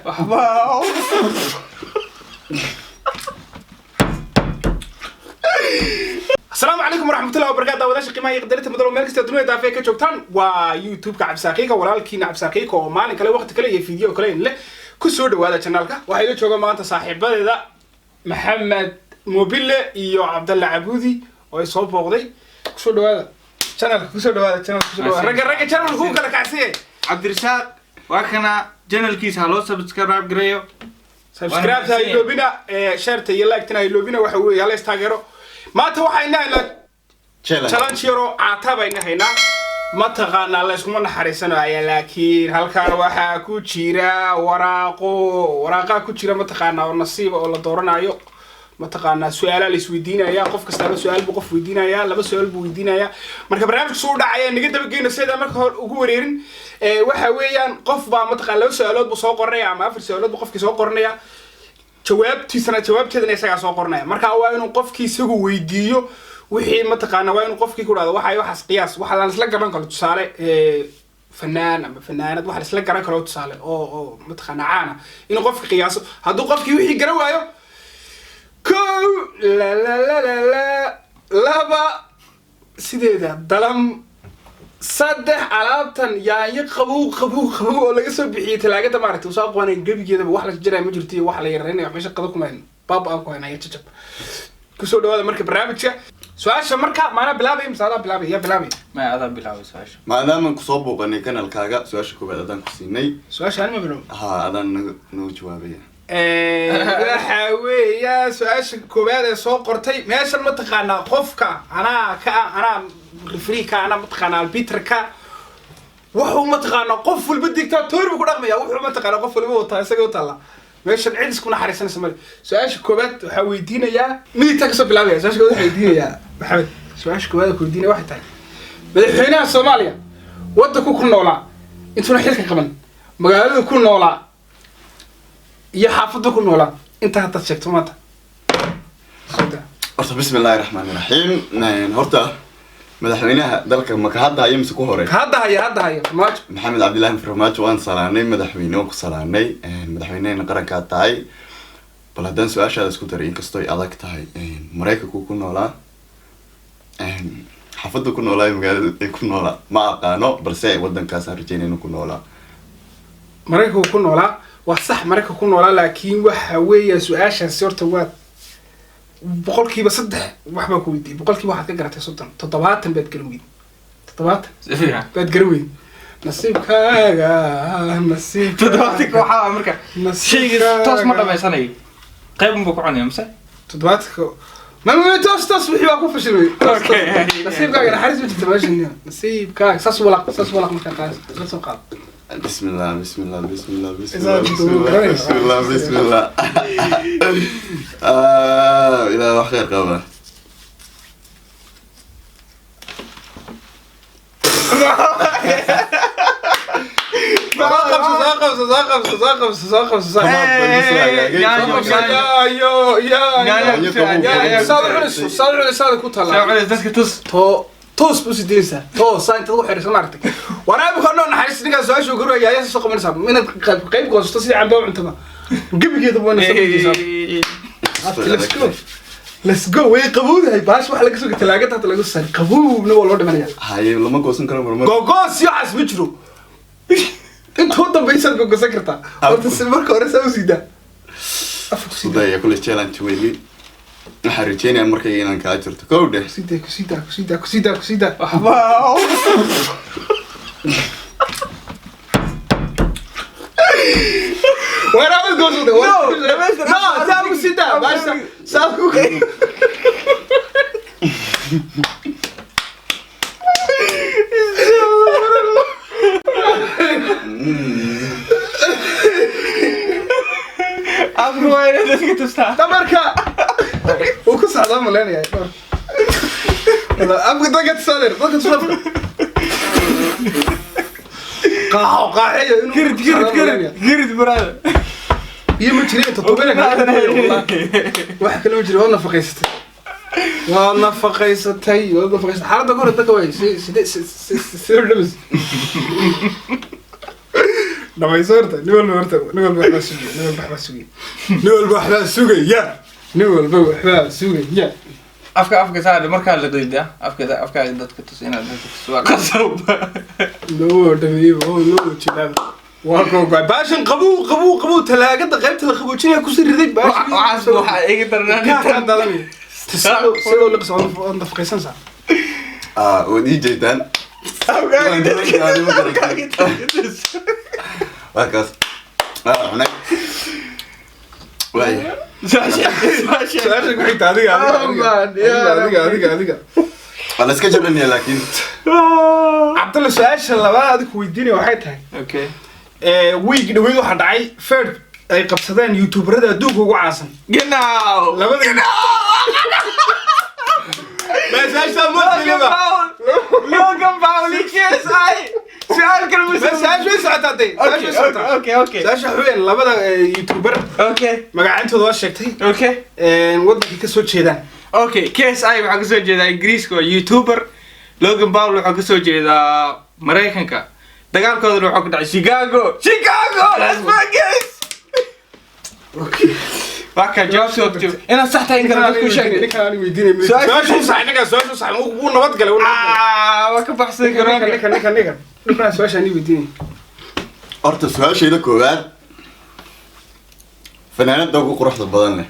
واو السلام عليكم ورحمة الله وبركاته. وداش قيمة يقدرت مدلو مالك الدنيا دافع كجوكتان ويوتيوب كعب ساقيك ولكن عب ساقيك ومالين كله وقت كله فيديو كله له كسر هذا channelك وحيد شو ما أنت صاحب هذا محمد موبيل يو عبد الله عبودي ويصوب بغدي كسر هذا channel كسر هذا channel رجع channel هو كله كعسيه عبد الرزاق وكنا channel كيس هلو سبسكرايب قريو سبسكرايب هاي لو بينا شيرت يلا كتنا هاي لو بينا وحوي يلا استاجروا ما توحينا إلى challenge يرو عتابينا هنا ما تقانا الله يسمى نحرسنا لكن هل كان واحد كوتشيرا وراقة كوتشيرا ما تقانا والنصيب ولا دورنا يو ما تقانا سؤال اللي سويدينا يا قف كستان سؤال بقف ويدينا يا لبس سؤال بويدينا يا مركب برنامج صور دعاية نقدر بقينا سيدا مركب وجورين وحويان قف ما تقانا لو سؤالات بسوق قرنيا ما في سؤالات بقف كسوق قرنيا jawaabteedana isaga soo qornay marka waa inuu qofkii isagu weydiiyo wixii ma taqaana waa inuu qofkii ku raado waxaas qiyaas waxa la isla garan karo tusaale fanaan ama fanaanad waxa la isla garan karo tusaale oo ma taqaana caana inuu qofkii qiyaaso hadduu qofkii wixii garan waayo laba sideeda dalam saddex alaabtan yaanyo qabow oo laga soo bixiyay talaagada maartay soo qoonay gabigeedaba wax la jiray ma jirto wax la yareynay meesha qado kuma in baab aan ku haynaa jajab ku soo dhawaada marka barnaamijka su'aasha marka maana bilaabay imsaada bilaabay ya bilaabay ma aada bilaabay su'aasha maadaama ku soo booqanay kanalkaaga su'aasha koobaad adaan ku siinay su'aasha aan ma bilaabay adaan noo jawaabaya waxa weeya su'aasha koobaad ee soo qortay meeshan ma taqaana qofka ana رفريكا أنا متقنا البيتركا وهو متقنا قفل بدك تطور بكون أغمية وهو متقنا قفل بوطا يسقط الله ماشي العيد كنا حريصنا سمر سؤال كوبات حويدينا يا مين تكسب بالعافية سؤال كوبات حويدينا يا محمد سؤال كوبات كويدينا واحد تاني بدحينا الصوماليا ودكوا كنا ولا أنتوا نحيلك كمان مقالوا كنا ولا يحافظوا كنا ولا أنت هتشك توماتا بسم الله الرحمن الرحيم هرتا مدحوينها دلك ما كهدا يمس ku hore هذا هي فرماج محمد عبد الله فرماج وان صلانay madaxweyne ku salaanay madaxweynaha qaranka tahay baladan su'aashaada isku daray inkastoo ay adag tahay Mareykanku ku noolaa xafadu ku noolaa magaalada ku noolaa ma aqaano balse wadankaas aan rajaynayno ku noolaa Mareykanku ku noolaa wax sax Mareykanku ku noolaa laakiin waxa weeye su'aashaas horta waa boqolkiiba saddex waxba ku weydiin boqolkiiba waxaad ka garatay 70 baad garan weyd 70 baad garan weyd nasiibkaaga waxa marka shayga toos ma dhamaysanay qayb ma ku cunay amse 70 ما توس وحي واقف فشلوي نصيبكاga naxariis ma jirto meeshan nasiibkaaga saas walaaq marka qaas soo qaad بسم الله بسم الله بسم الله بسم الله بسم الله بسم الله بسم الله إلى خير قبل توس بس دينسا توس أنت تروح حريص مارتك وأنا بخلنا نحرص نيجا سؤال شو قروا يا ياسر سوق من سام من قريب قوس تصير عم بوع أنت ما قبل كده بوانا سام let's go وين قبول هاي باش واحد لقى سوق تلاقيتها تلاقي السر قبول نو والله دمنيا هاي لما قوسن كانوا مرمر قوس يا عز بجرو أنت هو طب بيسال قوس سكرتا أنت السلمر كورس أو سيدا سيدا يا كل challenge ويلي حريتيني أمريكا إنك أجرت كوده كسيدا واو وين عمل جوز ده؟ لا سامو سيدا باش سامو أبغى وين ده تستاهل تمركا وكل سعدان ملاني يعني أبغى دقة صدر قاعية قرد برادة يوم تجري تطبيلك والله واحد كلمة جري والله فقيستي حالة أقول الدقوي سير لبس dhamaysoorta niwal waxba sugaya afka saar markaa la doyda afka dadka tus inaad dadka tus waa qasab loo dhameeyo loo jilaab waa kooga baashan qabow talaagada qaybta la qaboojinaya ku siriday baashan waxa iga darnaan sidoo la qasoo on dafqaysan sa ودي جيدان وهكذا هناك واي سؤالك وحيد adiga انا اسكا جبني لكن عبد الله سؤال labaad ku weydiinay waxay tahay okay week dhaweyd waxa dhacay fed ay qabsadeen youtuberada adduunka ugu caansan genau labada بس هاشتا مسلمة لوغان باولي كيس اي سؤال كلمة بس هاش ساعتين اوكي ساش حوين لبدا يوتيوبر اوكي magacaantooda waa sheegtay اوكي waddanka ka soo jeedaan اوكي كيس اي waxa ka soo jeedaa ingiriiska waa youtuber Logan Paul waxa ka soo jeedaa Mareykanka dagaalkooda waxa ka dhacay Chicago Las Vegas okay waka jobs waqti ina saxta in kala ku sheegay ninkaan weydiinay soo sax uu nabad galay waka baxsan garoonka ninkaan soo shaani weydiinay horta su'aashayda koowaad fanaanada ugu quruxda badan leh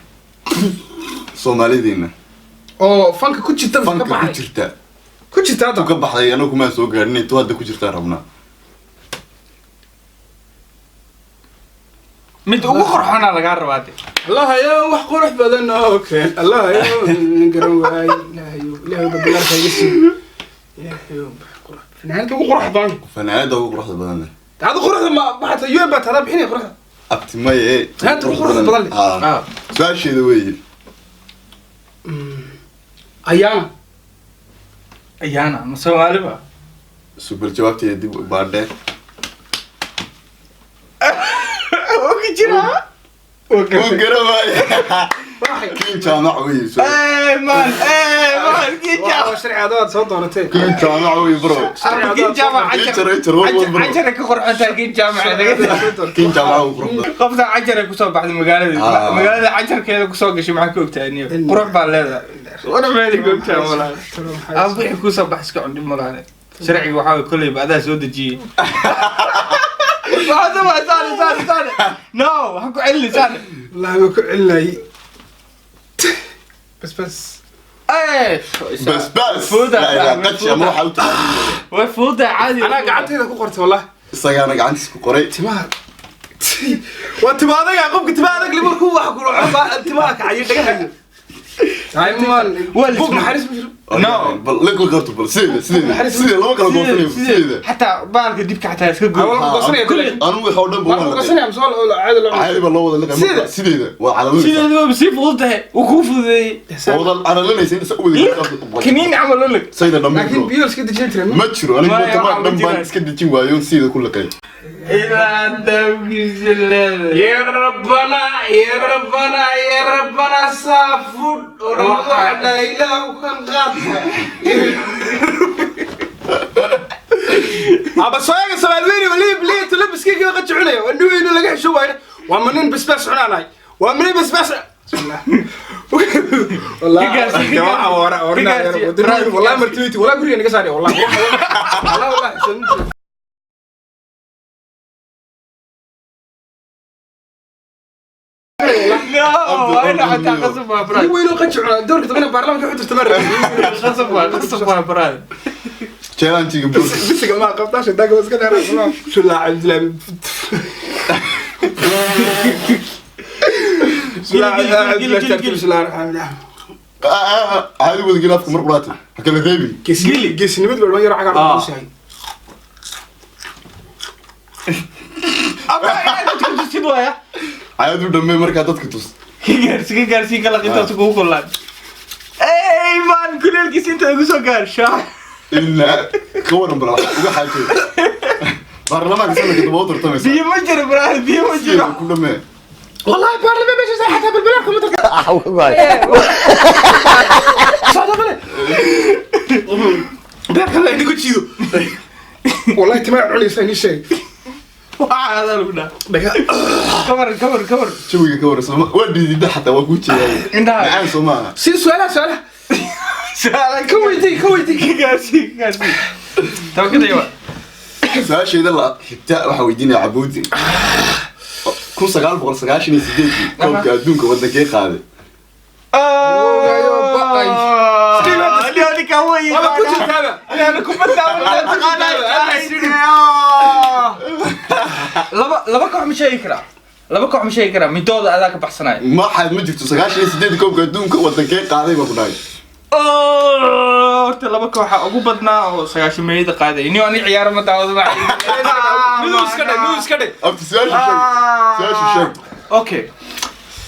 Soomaalidiina oo fanka ku jirta ku jirta ka baxday anagu ma soo gaarnay to hadda ku jirta rabnaa mid ugu qorxana laga rabaatay الله يا wax qurux badan okay الله يا garan waay ilaahay badalka yisi ilaahay qurux fanaanada ugu qurux badan fanaanada ugu quruxda badan leh hada quruxda ma baxta yooba tada bixinay quruxda abtimay hada quruxda badan leh su'aashayda weey ayaana ma Soomaaliba super jawaabtay dib u baadhe اوكي جرا وقرواي كين جامع وي مان كين جامع شرع هذا صوت دورتين كين جامع وي برو كين جامع عجرة كخور انت كين جامع كين جامع وقرب قفزة عجرة كسو بعد مقالة عجرة كذا كسو قشي معك وقتاني قرب بالله وانا مالي قلتها مولانا ابوي كسو بحسك عندي مولانا شرعي وحاول كله بعدها سود جي هذا ما ثاني نو حكوا علي ثاني والله ما كل علي بس ايه بس فوضى قدش مو حاولت وفوضى عادي انا قعدت هنا كقرت والله isaga anaga gacantiis ku qoray timaha وانتباهك يا قبك تباهك اللي مركو واحد يقول انتباهك عيل دقيقه هاي بوك محرس نو لك قرط بل سيده لو كلا قوفني سيده حتى بالك ديبك حتى اسك اول قصري كل انا وحو دن بو قصري ام سؤال عادي عادي بالله ولا سيده وعلى سيده بسيف فوضى وكوفدي والله انا لنا سيده سوي كنين عملوا لك سيده دمي لكن بيوس كده جنتري ما جرو انا كمان دم اسك دجين وايون سيده كل قي إلى دمك يا ربنا صافود روح لا إله وكان غاضب أبى سواء سوالفيني وليه تلبس كيكي وقت عليه وإنه إنه لقى شو وايد ومنين بس عناي ومنين بس والله والله مرتويتي ولا قريه نقصاني والله لا انا حتى قسم يا براد وينو قجع دورك تبين برلمان كحد تمر قسم يا براد challenge بس بس ما قبطاش داق بس كده شو لا عبد الله عادي وذ جلافكم مرقلاتي هكذا ذيبي كيس نمد ولا يروح على شيء عادي ودمي مركا ددك توس كيغارسي كلا قيتو كو كولان اي مان كل كيس انت ugu soo gaar shaa إلا كورن برا وجا حاجة برلمان كسرنا كده بوتر تمام بيه ما جرى برا بيه ما جرى كل ما والله برلمان ماشي زي حتى بالبلاد كم صادق ولا ده كله عندي كتشيدو والله تما علي ثاني شيء waxaa lagu dhaha kabar jawiga ka warasama waa dhidida xataa waa ku jeedaa macaan Soomaaliya si su'aalaha ka weydii gaasi tabakadaywa su'aasheeda la xigta waxa weydiinaya Cabuudi 1998 koobka adduunka wadankee qaaday laba koox ma sheegi karaa midooda adaa ka baxsanaya ma jirto 98 koobka adduunka wadankee qaaday baa ku dhahay horta laba kooxa ugu badnaa oo 90 qaaday inuu ani ciyaar ma daawado ma miduu iska dhig abti su'aasha sheeg okay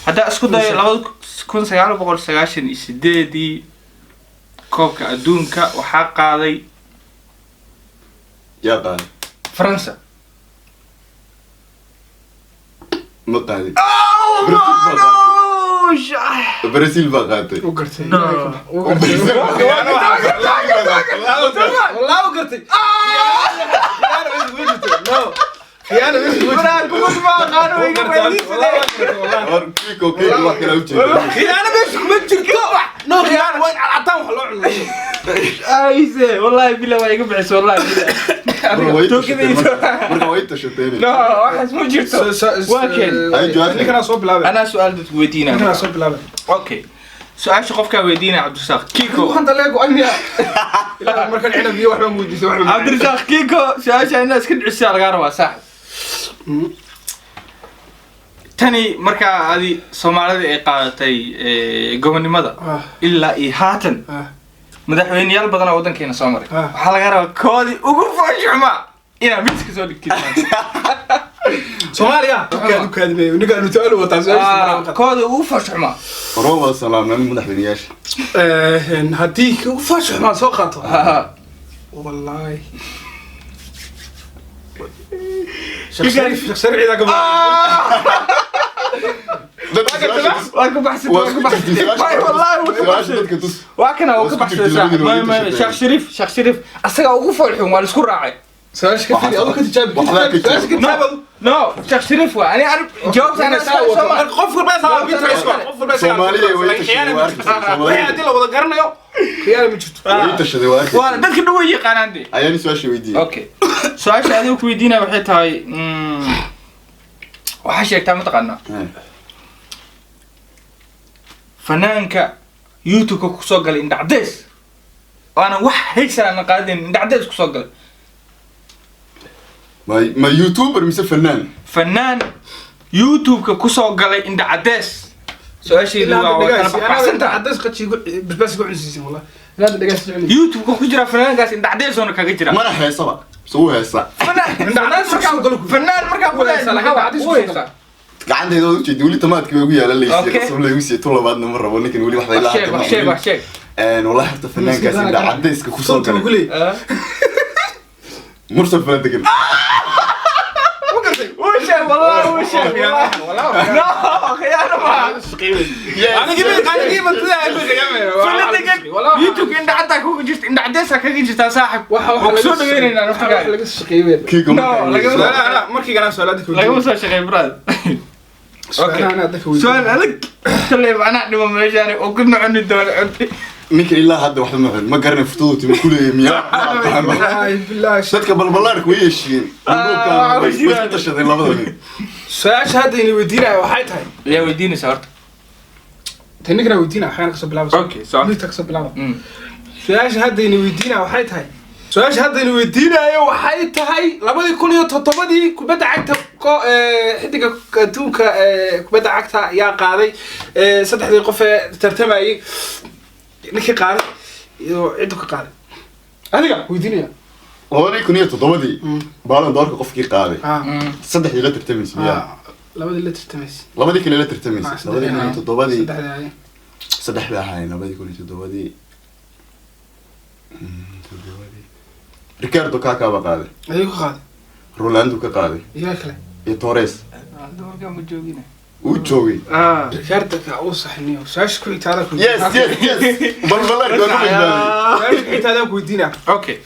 hadda isku day 1998 koobka adduunka waxaa qaaday yaa qaaday France ma qaaday Brazil baa qaaday u gartay والله وقرتي خيانة بس نو خيانة وين عطاهم حلوعن ايزه والله بالله ما يقبع والله لا واحد مو جبته واكل انا سؤال تودينا انا صوب لابد اوكي سؤال شقفك ويدينا عبد الرزاق كيكو انت لاقوا اني لا مركن عنب بيه وحنا موديس وحنا عبد الرزاق كيكو سؤال الناس كل عسى الغار صح تاني مركا هذه Soomaalida ay qaadatay gobonimada ilaa iyo haatan madaxweynayaal badan oo wadankeena soo maray waxa laga rabaa koodi ugu faashuma ina miiska soo dhigtay Soomaaliya kaadmay niga aanu taalo wata koodi ugu faashuma roobal salaamna madaxweynayaasha hadii ugu faashuma soo qaato wallahi شخص إذا قبل واقف بحث والله وكنا واقف بحث شيخ شريف أصلا وقف الحين ولا سكر راعي سؤال كثير أو كنت جاب نو شيخ شريف أنا أعرف جاوبت أنا سؤال قفل بس Soomaaliya way هذه لو ذكرنا يوم خيانة مجد وانا ده كده ويجي قناندي ayaan su'aasha weydiiyay اوكي سؤال هذا ويدينا waxay tahay waxa sheegtaa ma taqaana fanaanka YouTube ku soo galay indhacdees waana wax haysan qaadin indhacdees ku soo galay ma YouTuber mise fanaan YouTube ku soo galay indhacdees سؤالي أنا عدس قتشي بس قول نسيسي والله لا دقيقة يوتيوب كو جرا فنان قاس إن عديل سونا كاجي جرا ما أنا هيصبا سووا هيصا فنان مركب ولا عندي هذول شيء دولي تمات كم يقول يا للي يصير لي ويسي طول بعدنا مرة ولكن ولي واحد يلعب وحشي والله حتى فنان قاس إن عديس كخصوصا كله مرسل فنان تقول والله وش لا خيانة ما أنا جيب والله يوتيوب إن عندك هو جست إن عدسك كذي جست صاحب وكسور غيرنا نفتح كيكم لا مركي أنا سؤالاتك لا مو شيء براد سؤال لك تلي أنا عندي مميزاني وكنا عندي الدول عندي ممكن إلا هذا واحد ما قرن فطوتي من كل يوم يا بالله شتك بالبلارك ويشين بس تشهد الله بدل ساش هذا إني ودينا وحيتها يا وديني صارت تنقنا ودينا أحيانا كسب لعبة أوكي صح تكسب لعبة ساش هذا إني ودينا وحيتها ساش هذا إني ودينا وحيتها لما يكون يتطبدي كبدا عكتا حدك كتوكا كبدا عكتا يا قاضي صدح ذي قفة ترتمي نكى قاضي عندك قاضي هذا ودينا هو يكون يتطبدي بالن دارك قفكي قاضي صدح لا ترتمس labadii la tirtamaysa labadii kale la tirtamaysa labadii kale todobadii saddexda ahay labadii kale todobadii Ricardo Kaká ba qaaday ayuu qaaday Ronaldo ka qaaday yaa kale iyo Torres doorka ma joogina uu joogay Ricardo ka uu saxniyo saash ku itaada ku yes balbalar doon ku itaada ku diina okay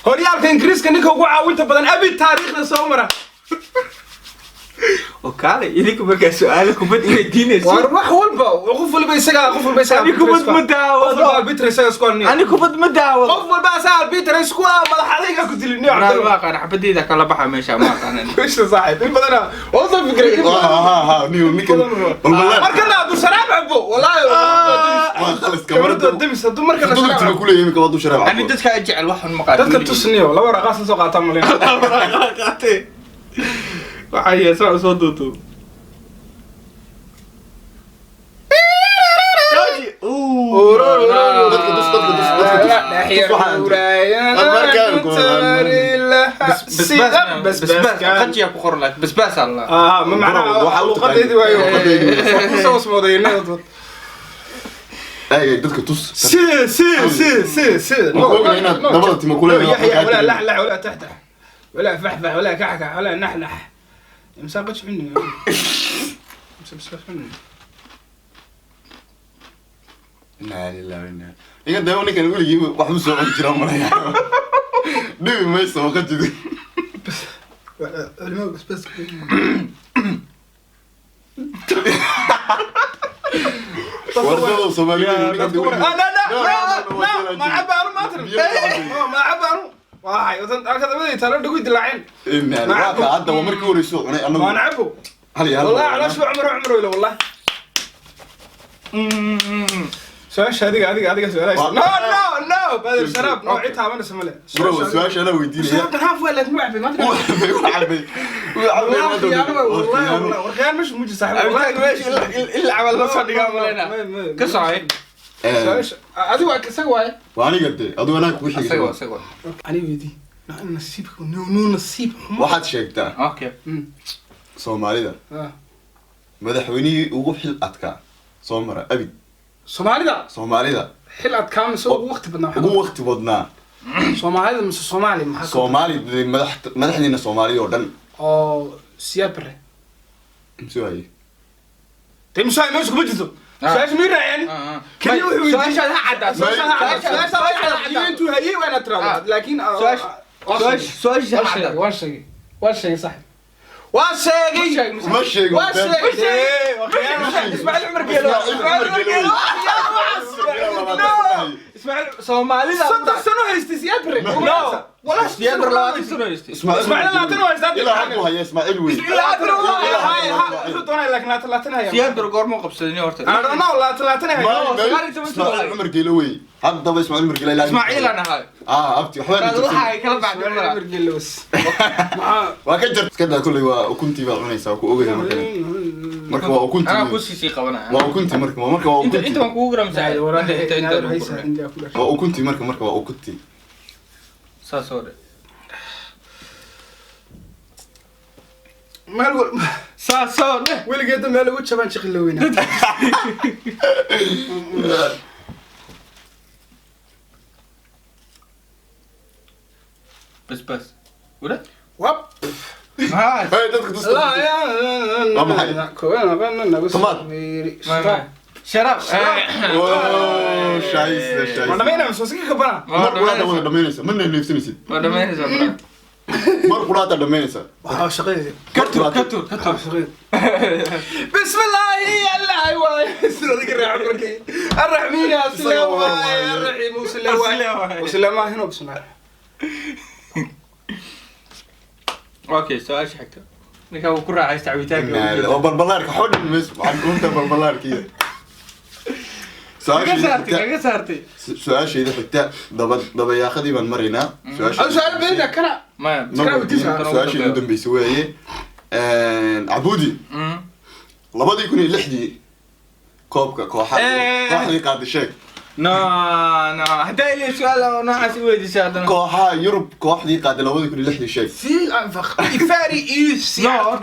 horyaalka Ingiriiska ninka ugu caawinta badan abi taariikhda soo mara وكالي إليك بقى سؤالك وبد إيه دينيس وأروح والبا وقف والبا يسقى قف والبا يسقى أنا كبد مداوض قف البيتر يسقى سكوني أنا كبد مداوض قف والبا يسقى البيتر يسقى ما حديقة كنت لي أنا ما أنا حبدي إذا كلا بحا ماشي ما أنا وش صاحب إيه بدنا والله فكرة ها نيو نيكل مركنا أبو شراب عبو والله خلص كاميرا دمس هدو مركنا دول شراب كل يوم كبدو شراب أنا دتك أجعل واحد مقاتل dadka tusniyo laba raqaas soo qaata malin قاتل وحيا صوتو بس قد يا بخور لك بس الله ما معناها لغتي وايو soo smoodayna اي dadka tus سي dabada timo kule ولا لا ولا تحتح ولا فحفح ولا كحكح ولا نحنح مساقش مني مساقش مني لا لا لا iga daawani kan weligii wax u soo cun jira malaya dhibi mayso waqtiga بس wardo Soomaaliyeed لا ما عبارو ما ترى ما عبارو واحد هكذا بدي ترى دقوا يدلعين إن الواقع عدى ومركي وريسو أنا ما نعبو والله على شو عمره ولا والله سؤال هذه سؤال لا بدل شراب نوعيتها ما نسمع له برو سؤال أنا ويدي لي شراب نهاف ولا معبي ما وعبي والله والخيال مش موجي صاحب والله إلا عمل نص دقيقة ملينا كسعي أدو سوى وأنا قلت أدو أنا كوي حاجة سوى أنا ويدي نصيب نو نصيب واحد شيكتا أوكي Soomaalida madaxweynihii ugu xil adkaa soo mara abi Soomaalida xil adkaa mise ugu waqti badnaa Soomaalida mise Soomaali maxaa Soomaalida madaxdiina Soomaaliya oo dhan oo siyaabare imsuwaye تمساي مش كبجتو سايش ميرا يعني كان يوحي سواش هذا عدا سواش هذا انتو هي وانا ترى لكن سواش هذا واشي صح مشي اسمع العمر قالوا اسمع صومالي صدق سنه هيستسيات بري ولا سيادر لا سنه اسمع لا تنو هيستات لا عقو هي اسمع الوي لا تنو هاي خدونا لك لا تنو هي سيادر قرمو قبسني horta انا لا تنو هي اسمع العمر قالوي هذا بس اسمع العمر قال اسماعيل انا هاي ابتي حوالي روحي كلا بعد العمر قال بس وكجرت كذا كله وكنتي بقى cunaysa ku ogahay marka waa ukunti انا ku sii qabanaa waa ukunti marka waa ukunti inta ku gram saay waa ukunti marka waa ukunti saasore مالو saasore weligeed meel ugu jaban shaqilowina بس ولا واب هاي dadka tusku لا يا كوينا بننا ما شراب شايس ما نبينا مسوسك كبنا mar dhameynaysa mana neefsanaysid ما دمينيسا mar quraata dhameynaysa واو شقيدي كتور بسم الله الله واي سيدك الرحمن الرحمن يا سلام الرحيم وسلام هنا بسم الله اوكي سؤال حكته ninka uu ku raacay tacwiitaanka oo balbalaarka xodin mis waxaan kunta balbalaarkiya kaga saartay su'aashayda xigta dabayaaqadii baan maraynaa su'aal beeda kana ma su'aashayda dambeysay weeye Abudi 2006 koobka kooxdii qaaday sheeg no هدا لي سؤال انا عايز ويدي هذا كوحه يوروب كوحدي قاعده 2006 شيء في الانفخ فاري ايش سؤال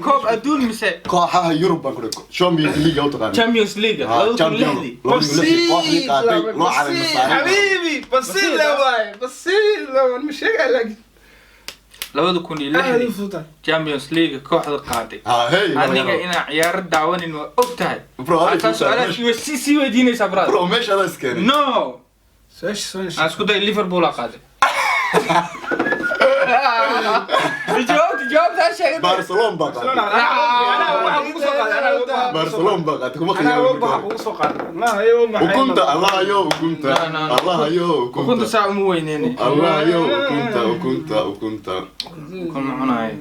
كوب ادول مسا كوحه يوروب بقول شامبيونز ليج او تقال تشامبيونز ليج كوحدي قاعده لو على المصاري حبيبي بصير لو مش هيك لك لو كون لحدي تشامبيونز ليج كوحده قاعده هي aniga ina ciyaar daawanin waa ogtahay bro su'aalaha si weydiinaysa brad bro meesha la iskeenay no سويش اسكو داي ليفربول قاعده جوابها شيء برشلونة بقى برشلونة بقى تكون وكنت الله يو وكنت الله يو وكنت ساعة مو وينيني الله يو وكنت كنا معنا هاي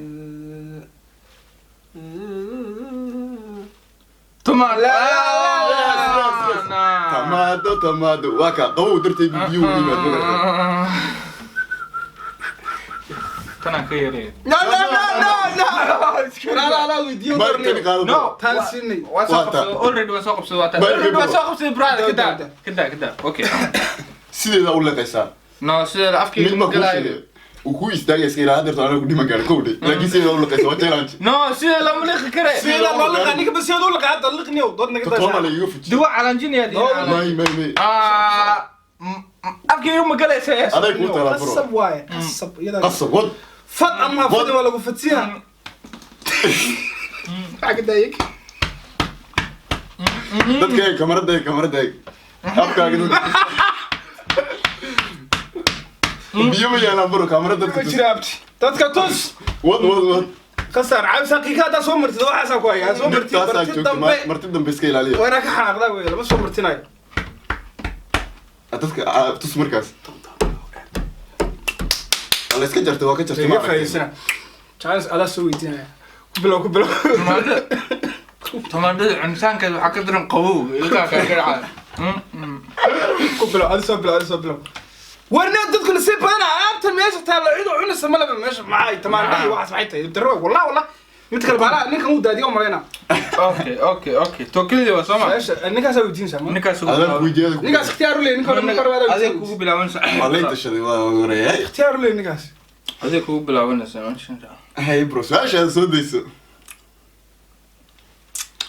تمادو واكا قوو درتي بيو كنا خيري لا ويديو نو تنسيني اوريدي وساق بسوات برادا كده اوكي سيده اقول لك يسار نو سيده افكي وكو يستاغ اسكيرا هادر انا قدي ما قال كودي لكن سيده اقول لك يسار تشالنج نو سيده لما لك كره سيده لما لك انك بس يقول لك هذا لقني ودنا كده تطلع لي يوفي دوا على انجينيا دي ماي افكي يوم قال اساس هذا كنت انا برو قصب واي قصب ود فط اما فط ولا بفتيها حق دايك dadka kamarada afkaaga biyo ma yaalaan baro kamarada ma jiraabti dadka tus wad kasar cabsa qiiqada soo martid waxa ku haya soo martid martid dambe iska ilaaliya waana ka xanaaqda way lama soo martinayo dadka tus markaas alla iska jartay waa ka jartay ma faysana chance ala soo weydiinaya ku bilo طبعا ده انسان كده حكدرن قوو يلقى كاغرع كبلو على سبلو ورنا dadku la seebana aabta meesha taalo ciido cunaysa malaba meesha maxay tamaanay waxa saxaytay daro wallahi mid kale bala ninka uu daadiyo marayna اوكي توكلي waa Soomaa ninkaas ay wadiin sama ninkaas ikhtiyaar u leeyahay ninka ma qarwada adeeg kugu bilaabanaysa walaayta shadii waa wareeyay ikhtiyaar u leeyahay ninkaas adeeg kugu bilaabanaysa insha Allah hay bro saasha soo deyso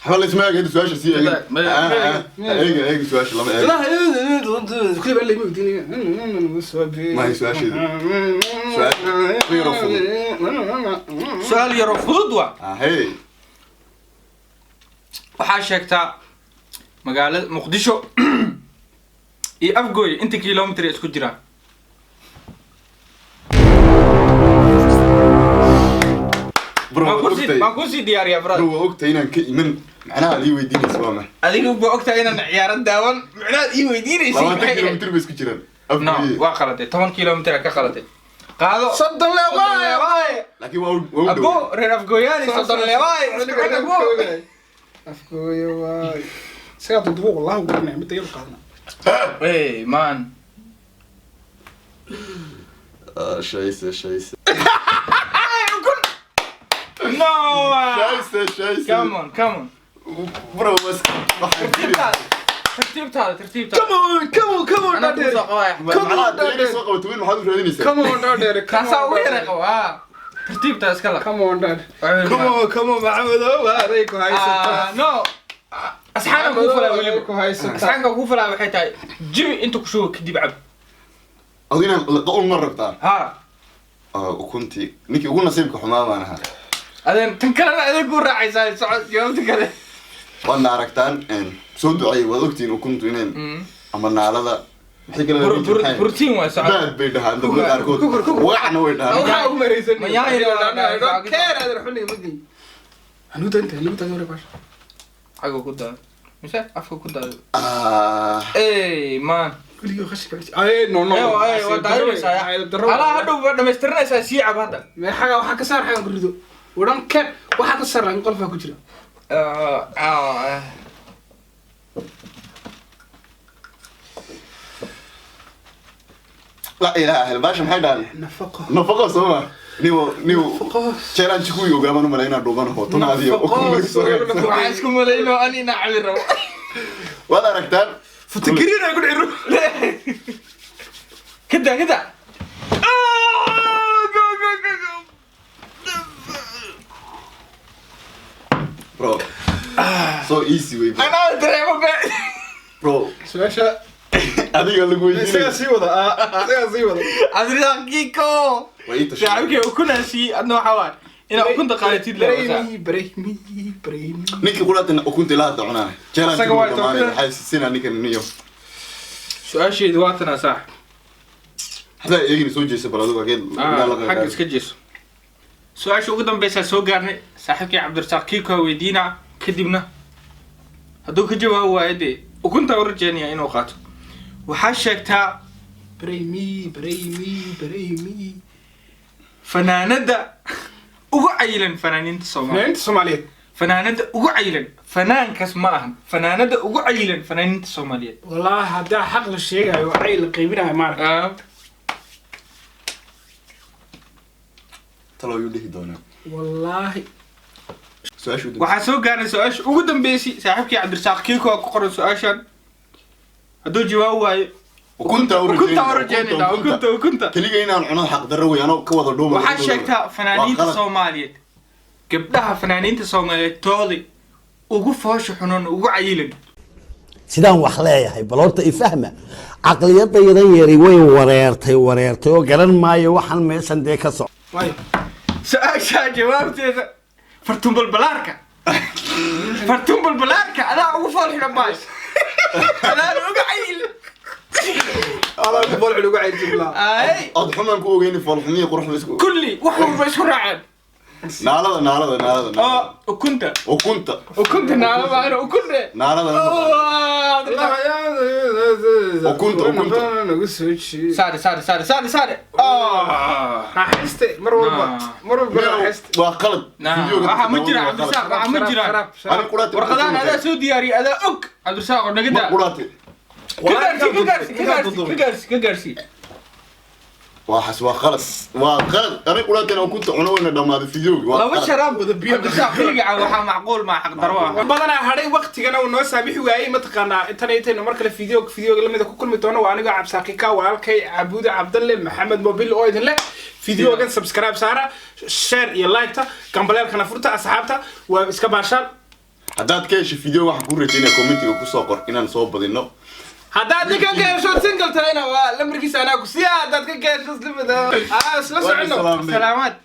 حوالي اسمها قاعد سؤال شيء ايج سؤال لما لا كل اللي يوديني ما هي سؤال شيء سؤال يرفض وا هي waxaa sheegtaa magaalada Muqdisho iyo Afgooy inta kiiloomitir isku jiraan ما كوسي ديار يا براد هو وقت هنا كإيمان معناها لي ويديني سوامه هذيك هو وقت هنا عيار الداون معناها لي ويديني شيء 10 كيلومتر بس كجيران نعم واخلتي 8 كيلومتر كخلتي قالوا صدق لا واي لكن واو ابو رينا افغوياني صدق لا واي افغوي واي سيادة دبوق والله وقرنا متى يلقى اي مان شايسه No! شايسه Come on. برو بس ترتيب هذا Come on دادير معناها تريني سوق وتوين ما حد رادينيسا Come on دادير كاسا وين قوا ترتيب اسكلا Come on دادير Come on محمد وهاريكو هايسه no أصحابك كوفلا waxay tahay jibi inta ku soo kadib cab adina qawl mar rabtaa ha وكنت نيكي ugu nasiibka xumaa baan ahaa adeen tan kale adeeg ku raacaysaa socod yoomta kale wana aragtaan soo ducay wad ogtiin ukuntu ineen ama naalada maxay kala protein waa socod baad bay dhahaan dad qaarkood waxna way dhahaan waxa u mareysan ma yahay keer adeer xunni magi hanuuta hore bash xago ku daa mise afka ku daa ey man كل خشك اي نو ايوه ودايرسا على هدو دمسترنaysa si cab hada ma xaga waxa ka saar xaga gurido wadan ka waxa ka saar qolfa ku jira لا اله الا باش maxay dhaal nafaqo soma niwo challenge ku yoga baan malayna dhooban hoto naadiyo waxaan isku malayno anina cabiro wada aragtaan فتكرين اقول عرو كده برو so easy way انا دريمو برو سواشا adiga lagu isaga sii wada adriga kiko wayta shacabka ukuna si adna waxa waa ina ukunta qaadatid la بريمي ninki qulaadna ukunta la dacnaa challenge waxay sina ninkan niyo su'aasheedu waa tan sax hada eegni soo jeesay baladu waageen xaq iska jeeso su-aasha ugu dambeysa soo gaarnay saaxiibkii cabdirasaaq kiiko weydiina kadibna hadduu ka jawaabo waayo dee ukunta u rajeynaya inuu qaato waxaa sheegtaa بريمي fanaanada ugu cayilan fanaaniinta Soomaaliyeed فنانت الصوماليات fanaanada ugu cayilan fanaankas ma ahan fanaanada ugu cayilan fanaaniinta Soomaaliyeed والله هذا حق الشيء أيوة عيل قيمنا مارك talo yuu dhihi doonaa والله su-aashu waxaa soo gaarnay su-aasha ugu dambeysay saaxiibkii cabdirasaaq kiiko ku qoran su-aashan hadduu jawaabo waayo ukunta ukunta keliga inaan cuno xaq darro wey anoo ka wada dhuuma waxaa sheegtaa fanaaniinta Soomaaliyeed gabdhaha fanaaniinta Soomaaliyeed toodi ugu foosho xunan ugu cayilan sidaan wax leeyahay bal horta ifahma aqliyadaydan yari way wareertay oo garan maayo waxan meeshan dee ka soo واي su-aasha jawaabteeda fartumbal balaarka adaa ugu foolxina maayo adaa ugu cayilan الله يقبل على قاعد جبلا ay ad xumaan ku ogeyni foolxumiya quruxda isku kulli wax walba isku raaceen naalada ukunta ukunta naalaba ana ukunta naalada ukunta saare حسيت مرة حسيت waa qalad waxaa ma jira cabdirasaaq waxaa ma jira ani quraati warqadaan adaa soo diyaariyay adaa og cabdirasaaq oo naga daa quraati ka gaarsi waxaas waa qalad ani quraati aan kunta cuno wayna dhamaaday fiidiyowga laba sharaab cabdirasaaq kaliya waxaa macquul ma xaq darwa بدنا هذي وقت كنا ونوع سابح وعي متقنا إنترنت مركل فيديو لما إذا كل متونا وأنا قاعد عبساقيكا والكي عبود عبد الله محمد موبيل أويد له فيديو كان سبسكرايب سارة شير يلايكتا كم بلال كنا فرتا أصحابتا وإسكاباشال haddaad ka hesho fiideo waxaan ku rajaynaya commentiga ku soo qor inaan soo badino هذا ديك كان شو سنجل تاينا ولا مركز أنا كسيا هذا كان شو سلمة سلام سلامات